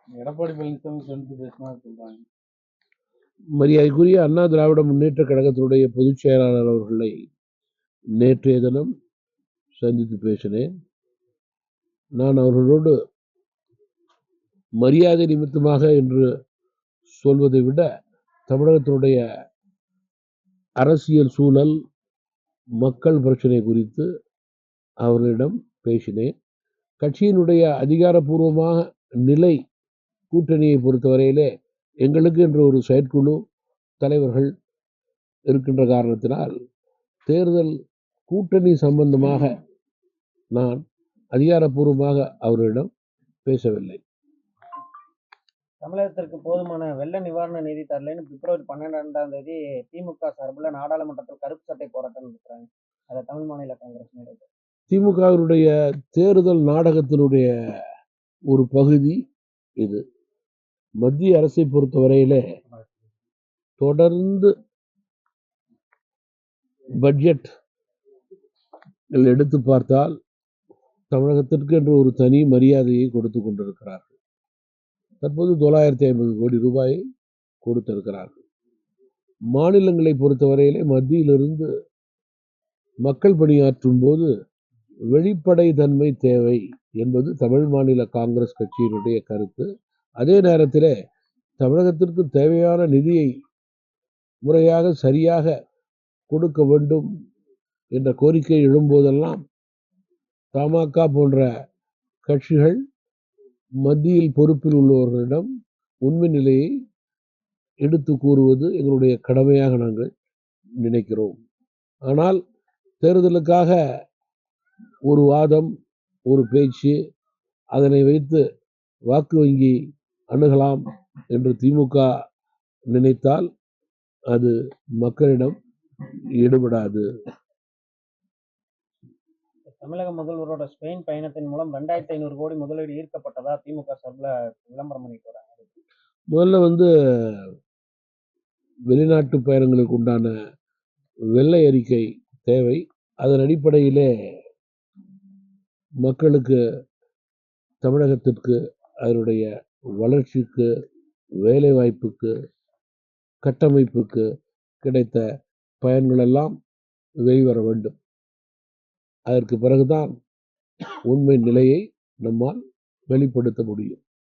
எடப்பாடி பழனிசாமி சந்தித்து பேசினா சொல்றாங்க. மரியாதைக்குரிய அண்ணா திராவிட முன்னேற்ற கழகத்தினுடைய பொதுச் செயலாளர் அவர்களை நேற்றைய தினம் சந்தித்து பேசினேன். நான் அவர்களோடு மரியாதை நிமித்தமாக என்று சொல்வதை விட தமிழகத்தினுடைய அரசியல் சூழல், மக்கள் பிரச்சனை குறித்து அவர்களிடம் பேசினேன். கட்சியினுடைய அதிகாரப்பூர்வமாக நிலை கூட்டணியை பொறுத்தவரையிலே எங்களுக்கு என்று ஒரு செயற்குழு தலைவர்கள் இருக்கின்ற காரணத்தினால் தேர்தல் கூட்டணி சம்பந்தமாக நான் அதிகாரப்பூர்வமாக அவர்களிடம் பேசவில்லை. தமிழகத்திற்கு போதுமான வெள்ள நிவாரண நிதி தரலன்னு பிப்ரவரி 12 திமுக சார்பில் நாடாளுமன்றத்தில் கருப்பு சட்டை போராட்டம் நடத்துறாங்க. அதை தமிழ் மாநில காங்கிரஸ் திமுகவினுடைய தேர்தல் நாடகத்தினுடைய ஒரு பகுதி இது. மத்திய அரசை பொறுத்தவரையிலே தொடர்ந்து பட்ஜெட் எடுத்து பார்த்தால் தமிழகத்திற்கு என்று ஒரு தனி மரியாதையை கொடுத்து கொண்டிருக்கிறார்கள். தற்போது 950 கோடி ரூபாயை கொடுத்திருக்கிறார்கள். மாநிலங்களை பொறுத்தவரையிலே மத்தியிலிருந்து மக்கள் பணியாற்றும் போது வெளிப்படைத்தன்மை தேவை என்பது தமிழ் மாநில காங்கிரஸ் கட்சியினுடைய கருத்து. அதே நேரத்தில் தமிழகத்திற்கு தேவையான நிதியை முறையாக சரியாக கொடுக்க வேண்டும் என்ற கோரிக்கை எழும்போதெல்லாம் தமாக போன்ற கட்சிகள் மத்தியில் பொறுப்பில் உள்ளவர்களிடம் உண்மை நிலையை எடுத்து கூறுவது எங்களுடைய கடமையாக நாங்கள் நினைக்கிறோம். ஆனால் தேர்தலுக்காக ஒரு வாதம், ஒரு பேச்சு, அதனை வைத்து வாக்கு வங்கி அணுகலாம் என்று திமுக நினைத்தால் அது மக்களிடம் ஈடுபடாது. தமிழக முதல்வரோட ஸ்பெயின் பயணத்தின் மூலம் 2500 கோடி முதலீடு ஈர்க்கப்பட்டதா திமுக சார்பில் விளம்பரம் பண்ணிட்டு வராங்க. முதல்ல வெளிநாட்டு பயணங்களுக்கு உண்டான வெள்ளை அறிக்கை தேவை. அதன் அடிப்படையிலே மக்களுக்கு, தமிழகத்திற்கு, அதனுடைய வளர்ச்சிக்கு, வேலை வாய்ப்புக்கு, கட்டமைப்புக்கு கிடைத்த பயன்கள் எல்லாம் வெளிவர வேண்டும். அதற்கு பிறகுதான் உண்மை நிலையை நம்மால் வெளிப்படுத்த முடியும்.